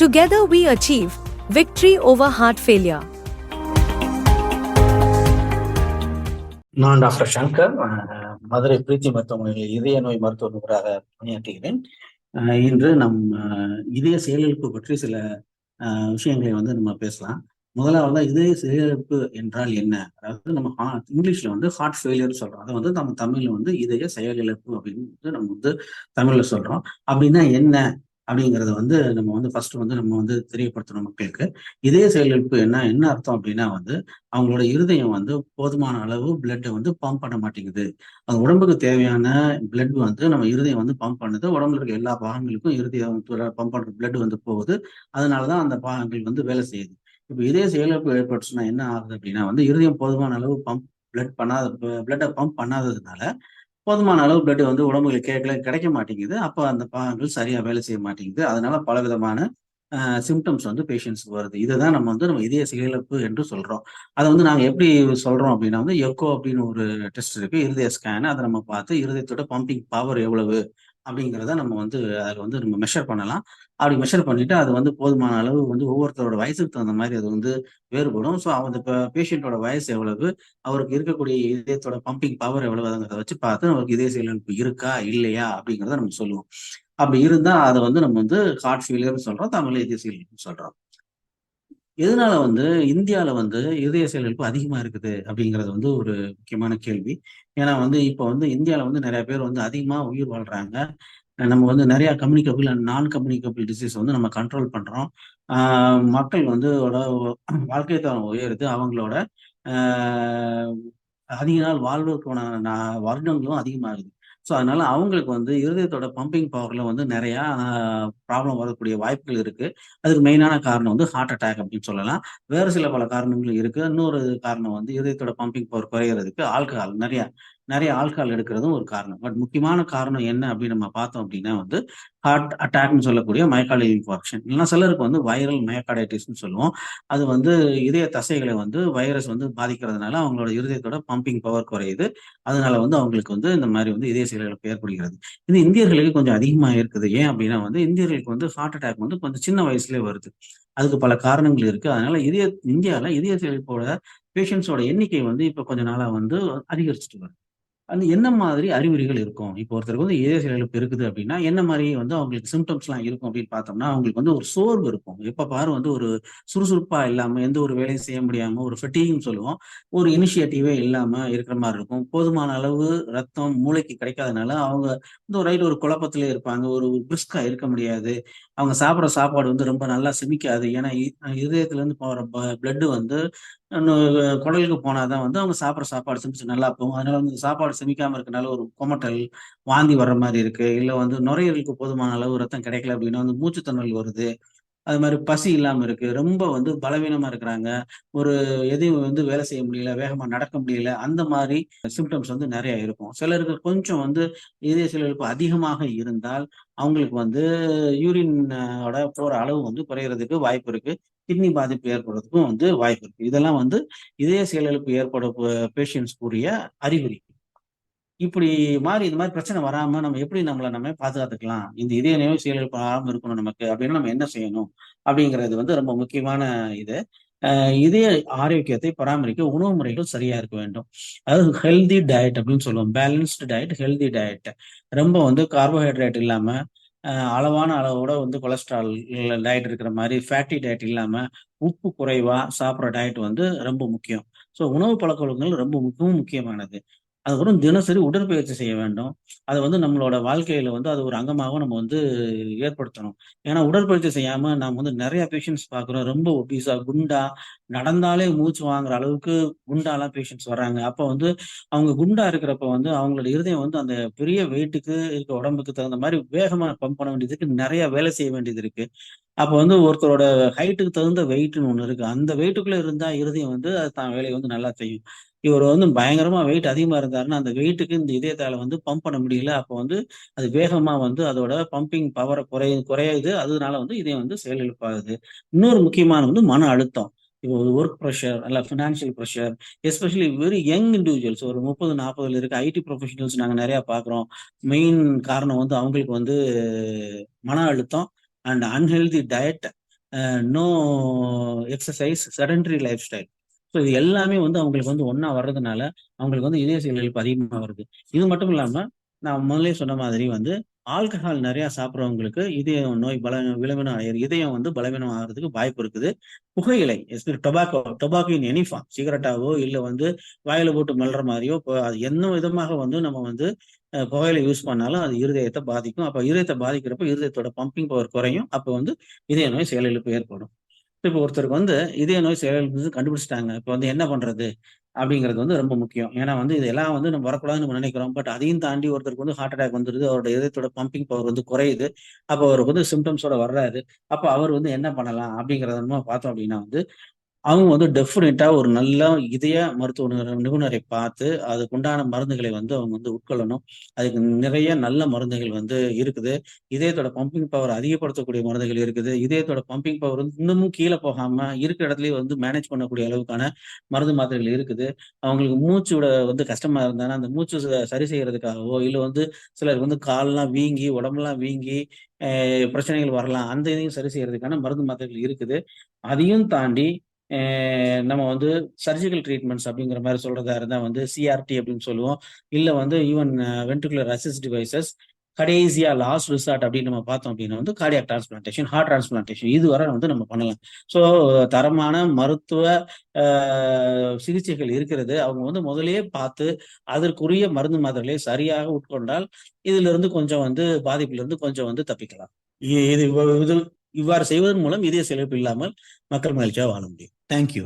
Together we achieve victory over heart failure. நான் doctor Shankar, Madurai பிரீத்தி மருத்துவமனையில் இதய நோய் மருத்துவ நிபுணராக பணியாற்றுகிறேன். இன்று நம் இதய செயலிழப்பு பற்றி சில விஷயங்களை நம்ம பேசலாம். முதலாவது இதய செயலிழப்பு என்றால் என்ன? அதாவது நம்ம இங்கிலீஷ்ல ஹார்ட் ஃபெயிலியர் சொல்றோம். அதை நம்ம தமிழ்ல இதய செயலிழப்பு அப்படின்னு நம்ம தமிழ்ல சொல்றோம். அப்படின்னா என்ன அப்படிங்கிறத நம்ம ஃபர்ஸ்ட் நம்ம தெரியப்படுத்தணும் மக்களுக்கு. இதய செயலிழப்பு என்ன அர்த்தம் அப்படின்னா அவங்களோட இருதயம் போதுமான அளவு பிளட்டை பம்ப் பண்ண மாட்டேங்குது. அது உடம்புக்கு தேவையான பிளட் நம்ம இருதயம் பம்ப் பண்ணுது. உடம்புல இருக்க எல்லா பாகங்களுக்கும் இருதயம் பம்ப் பண்ற பிளட் போகுது. அதனாலதான் அந்த பாகங்கள் வேலை செய்யுது. இப்ப இதய செயலிழப்பு ஏற்பட்டுச்சுன்னா என்ன ஆகுது அப்படின்னா இருதயம் போதுமான அளவு பிளட்டை பம்ப் பண்ணாததுனால போதுமான அளவு பிளட் உடம்புல கிடைக்க மாட்டேங்குது. அப்ப அந்த பாகங்கள் சரியா வேலை செய்ய மாட்டேங்குது. அதனால பல விதமான சிம்டம்ஸ் பேஷண்ட்ஸ்க்கு வருது. இதுதான் நம்ம இதய செயலிழப்பு என்று சொல்றோம். அதை நாங்க எப்படி சொல்றோம் அப்படின்னா எக்கோ அப்படின்னு ஒரு டெஸ்ட் இருக்கு, இருதய ஸ்கேன். அதை நம்ம பார்த்து இருதயத்தோட பம்பிங் பவர் எவ்வளவு அப்படிங்கிறத நம்ம அதில் நம்ம மெஷர் பண்ணலாம். அப்படி மெஷர் பண்ணிட்டு அது போதுமான அளவு ஒவ்வொருத்தரோட வயசுக்கு தகுந்த மாதிரி அது வேறுபடும். ஸோ அந்த பேஷண்ட்டோட வயசு எவ்வளவு, அவருக்கு இருக்கக்கூடிய இதயத்தோட பம்பிங் பவர் எவ்வளவுங்கிறத வச்சு பார்த்து அவருக்கு இதய செயலிழப்பு இருக்கா இல்லையா அப்படிங்கிறத நம்ம சொல்லுவோம். அப்படி இருந்தா அதை நம்ம ஹார்ட் ஃபெயிலியர்னு சொல்றோம், தமிழ்ல இதய செயலிழப்பு சொல்றோம். எதனால இந்தியாவில இதய செயலிழப்பு அதிகமா இருக்குது அப்படிங்கிறது ஒரு முக்கியமான கேள்வி. ஏன்னா இப்போ இந்தியாவில நிறைய பேர் அதிகமா உயிர் வாழ்றாங்க. நம்ம நிறைய கம்யூனிகபிள் அண்ட் நான் கம்யூனிகபிள் டிசீஸ் நம்ம கண்ட்ரோல் பண்றோம். மக்கள் வாழ்க்கை தரம் உயருது. அவங்களோட அதிக நாள் வாழ்வதற்கான வருடங்களும் அதிகமாகுது. ஸோ அதனால அவங்களுக்கு இருதயத்தோட பம்பிங் பவர்ல நிறைய ப்ராப்ளம் வரக்கூடிய வாய்ப்புகள் இருக்கு. அதுக்கு மெயினான காரணம் ஹார்ட் அட்டாக் அப்படின்னு சொல்லலாம். வேறு சில பல காரணங்கள் இருக்கு. இன்னொரு காரணம் இருதயத்தோட பம்பிங் பவர் குறையிறதுக்கு ஆல்கஹால், நிறைய ஆல்கஹால் எடுக்கிறதும் ஒரு காரணம். பட் முக்கியமான காரணம் என்ன அப்படின்னு நம்ம பார்த்தோம் அப்படின்னா ஹார்ட் அட்டாக்னு சொல்லக்கூடிய மயோகார்டியல் இன்ஃபார்க்ஷன். இல்லைன்னா சிலருக்கு வைரல் மயோகார்டைட்டிஸ்னு சொல்லுவோம். அது இதய தசைகளை வைரஸ் பாதிக்கிறதுனால அவங்களோட இருதயத்தோட பம்பிங் பவர் குறையுது. அதனால அவங்களுக்கு இந்த மாதிரி இதய செயலிழப்பு ஏற்படுகிறது. இது இந்தியர்களுக்கு கொஞ்சம் அதிகமா இருக்குது. ஏன் அப்படின்னா இந்தியர்களுக்கு ஹார்ட் அட்டாக் கொஞ்சம் சின்ன வயசுலயே வருது. அதுக்கு பல காரணங்கள் இருக்கு. அதனால இந்தியாவில இதய செயலிழப்போட பேஷண்ட்ஸோட எண்ணிக்கை இப்ப கொஞ்ச நாளா அதிகரிச்சுட்டு வருது. என்ன மாதிரி அறிகுறிகள் இருக்கும்? இப்போ ஒருத்தருக்கு இதய செயலிழப்பு இருக்குது அப்படின்னா என்ன மாதிரி அவங்களுக்கு சிம்டம்ஸ் எல்லாம் இருக்கும் அப்படின்னு பார்த்தோம்னா, அவங்களுக்கு ஒரு சோர்வு இருக்கும். எப்ப பாரு ஒரு சுறுசுறுப்பா இல்லாம, எந்த ஒரு வேலையும் செய்ய முடியாம, ஒரு ஃபெட்டிக்னு சொல்லுவோம், ஒரு இனிஷியேட்டிவே இல்லாம இருக்கிற மாதிரி இருக்கும். போதுமான அளவு ரத்தம் மூளைக்கு கிடைக்காதனால அவங்க ஒரு குழப்பத்திலே இருப்பாங்க. ஒரு பிரிஸ்கா இருக்க முடியாது. அவங்க சாப்பிட்ற சாப்பாடு ரொம்ப நல்லா செமிக்காது. ஏன்னா இதயத்துல இருந்து போற பிளட் குடலுக்கு போனாதான் அவங்க சாப்பிட்ற சாப்பாடு செமிச்சு நல்லா போகும். அதனால சாப்பாடு செமிக்காம இருக்கனால ஒரு கொமட்டல், வாந்தி வர்ற மாதிரி இருக்கு. இல்ல நுரையீரலுக்கு போதுமான அளவு ரத்தம் கிடைக்கல அப்படின்னா மூச்சுத்திணறல் வருது. அது மாதிரி பசி இல்லாம இருக்கு. ரொம்ப பலவீனமா இருக்கிறாங்க. ஒரு எதையும் வேலை செய்ய முடியல, வேகமா நடக்க முடியல. அந்த மாதிரி சிம்டம்ஸ் நிறைய இருக்கும். சிலருக்கு கொஞ்சம் இதய செயலிழப்பு அதிகமாக இருந்தால் அவங்களுக்கு யூரின் ஓட போற அளவு குறையறதுக்கு வாய்ப்பு இருக்கு. கிட்னி பாதிப்பு ஏற்படுறதுக்கும் வாய்ப்பு இருக்கு. இதெல்லாம் இதய செயலிழப்பு ஏற்பட பேஷண்ட்ஸ் கூடிய அறிகுறி. இப்படி இந்த மாதிரி பிரச்சனை வராம நம்ம எப்படி நம்ம பாதுகாத்துக்கலாம், இந்த இதய நோய் செயலிழப்பு வராம இருக்கணும் நமக்கு அப்படின்னா நம்ம என்ன செய்யணும் அப்படிங்கிறது ரொம்ப முக்கியமான இது. இதய ஆரோக்கியத்தை பராமரிக்க உணவு முறைகள் சரியா இருக்க வேண்டும். அதாவது ஹெல்தி டயட் அப்படின்னு சொல்லுவோம். Balanced diet, healthy diet. ரொம்ப கார்போஹைட்ரேட் இல்லாம, அளவான அளவோட கொலஸ்ட்ரால் டயட் இருக்கிற மாதிரி ஃபேட்டி டயட் இல்லாம, உப்பு குறைவா சாப்பிட்ற டயட் ரொம்ப முக்கியம். ஸோ உணவு பழக்க வழக்கங்கள் ரொம்ப மிகவும் முக்கியமானது. அதுக்கப்புறம் தினசரி உடற்பயிற்சி செய்ய வேண்டும். அதை நம்மளோட வாழ்க்கையில அது ஒரு அங்கமாக நம்ம ஏற்படுத்தணும். ஏன்னா உடற்பயிற்சி செய்யாம நாம் நிறைய பேஷண்ட்ஸ் பார்க்குறோம். ரொம்ப ஒபீஸா, குண்டா, நடந்தாலே மூச்சு வாங்குற அளவுக்கு குண்டாலாம் பேஷண்ட்ஸ் வர்றாங்க. அப்போ அவங்க குண்டா இருக்கிறப்ப அவங்களோட இருதயம் அந்த பெரிய வெயிட்டுக்கு இருக்க உடம்புக்கு தகுந்த மாதிரி வேகமா பம்ப் பண்ண வேண்டியது இருக்கு. நிறைய வேலை செய்ய வேண்டியது இருக்கு. அப்போ ஒருத்தரோட ஹைட்டுக்கு தகுந்த வெயிட்னு ஒண்ணு இருக்கு. அந்த வெயிட்டுக்குள்ள இருந்தா இருதயம் அது தான் வேலையை நல்லா செய்யும். இவர் பயங்கரமா வெயிட் அதிகமா இருந்தாருன்னா அந்த வெயிட்டுக்கு இந்த இதயத்தால பம்ப் பண்ண முடியல. அப்போ அது வேகமா அதோட பம்பிங் பவரை குறையுது. அதனால இதயம் செயலிழப்பாகுது. இன்னொரு முக்கியமான மன அழுத்தம். இப்போ ஒர்க் ப்ரெஷர், அல்ல financial pressure, especially very young individuals, ஒரு 30-40 இருக்க ஐடி ப்ரொஃபஷனல்ஸ் நாங்கள் நிறைய பார்க்குறோம். மெயின் காரணம் அவங்களுக்கு மன அழுத்தம் and unhealthy diet no exercise, sedentary lifestyle. So இது எல்லாமே வந்து அவங்களுக்கு வந்து ஒன்றா வர்றதுனால அவங்களுக்கு வந்து இதய செயலிழப்பு அதிகமாக வருது. இது மட்டும் இல்லாமல் நான் முதலே சொன்ன மாதிரி வந்து ஆல்கஹால் நிறையா சாப்பிட்றவங்களுக்கு இதய நோய் விளம்பினம் இதயம் வந்து பலவீனம் ஆகிறதுக்கு வாய்ப்பு இருக்குது. புகையிலை especially tobacco in any form, சிகரெட்டாவோ இல்லை வந்து வாயில போட்டு மெல்ற மாதிரியோ அது என்ன விதமாக வந்து நம்ம வந்து புகையிலை யூஸ் பண்ணாலும் அது இருதயத்தை பாதிக்கும். அப்போ இருதயத்தை பாதிக்கிறப்ப இருதயத்தோட பம்பிங் பவர் குறையும். அப்போ வந்து இதய நோய் செயலிழப்பு ஏற்படும். இப்போ ஒருத்தருக்கு வந்து இதய நோய் செயலிழப்பு கண்டுபிடிச்சிட்டாங்க. இப்போ வந்து என்ன பண்றது அப்படிங்கிறது வந்து ரொம்ப முக்கியம். ஏன்னா வந்து இதெல்லாம் வந்து நம்ம வரக்கூடாதுன்னு நம்ம நினைக்கிறோம். பட் அதையும் தாண்டி ஒருத்தருக்கு வந்து ஹார்ட் அட்டாக் வந்துருது. அவரோட இதயத்தோட பம்பிங் பவர் வந்து குறையுது. அப்போ அவருக்கு வந்து சிம்டம்ஸோட வர்றாரு. அப்போ அவர் வந்து என்ன பண்ணலாம் அப்படிங்கிறத நம்ம பார்த்தோம் அப்படின்னா வந்து அவங்க வந்து டெஃபினட்டா ஒரு நல்ல இதய மருத்துவ நிபுணரை பார்த்து அதுக்குண்டான மருந்துகளை வந்து அவங்க வந்து உட்கொள்ளணும். அதுக்கு நிறைய நல்ல மருந்துகள் வந்து இருக்குது. இதயத்தோட பம்பிங் பவர் அதிகப்படுத்தக்கூடிய மருந்துகள் இருக்குது. இதயத்தோட பம்பிங் பவர் வந்து இன்னமும் கீழே போகாம இருக்கிற இடத்துலயே வந்து மேனேஜ் பண்ணக்கூடிய அளவுக்கான மருந்து மாத்திரைகள் இருக்குது. அவங்களுக்கு மூச்சு விட வந்து கஷ்டமா இருந்தாங்கன்னா அந்த மூச்சு சரி செய்யறதுக்காகவோ இல்லை வந்து சிலருக்கு வந்து கால்லாம் வீங்கி உடம்புலாம் வீங்கி பிரச்சனைகள் வரலாம். அந்த இதையும் சரி செய்யறதுக்கான மருந்து மாத்திரைகள் இருக்குது. அதையும் தாண்டி நம்ம வந்து சர்ஜிக்கல் ட்ரீட்மெண்ட்ஸ் அப்படிங்கிற மாதிரி சொல்றதா இருந்தா வந்து சிஆர்டி அப்படின்னு சொல்லுவோம். இல்லை வந்து ஈவன் வென்ட்ரிகுலர் அசிஸ்ட் டிவைசஸ், கடைசியா லாஸ்ட் ரிசார்ட் அப்படின்னு நம்ம பார்த்தோம் அப்படின்னா வந்து கார்டியாக் டிரான்ஸ்பிளான்டேஷன், ஹார்ட் டிரான்ஸ்பிளான்டேஷன் இதுவரை வந்து நம்ம பண்ணலாம். ஸோ தரமான மருத்துவ சிகிச்சைகள் இருக்கிறது. அவங்க வந்து முதலே பார்த்து அதற்குரிய மருந்து மாத்திரைகளை சரியாக உட்கொண்டால் இதுல இருந்து கொஞ்சம் வந்து பாதிப்புல இருந்து கொஞ்சம் வந்து தப்பிக்கலாம். இது இவ்வாறு செய்வதன் மூலம் இதய செயலிழப்பு இல்லாமல் மக்கள் மகிழ்ச்சியாக வாழ முடியும். தேங்க்யூ.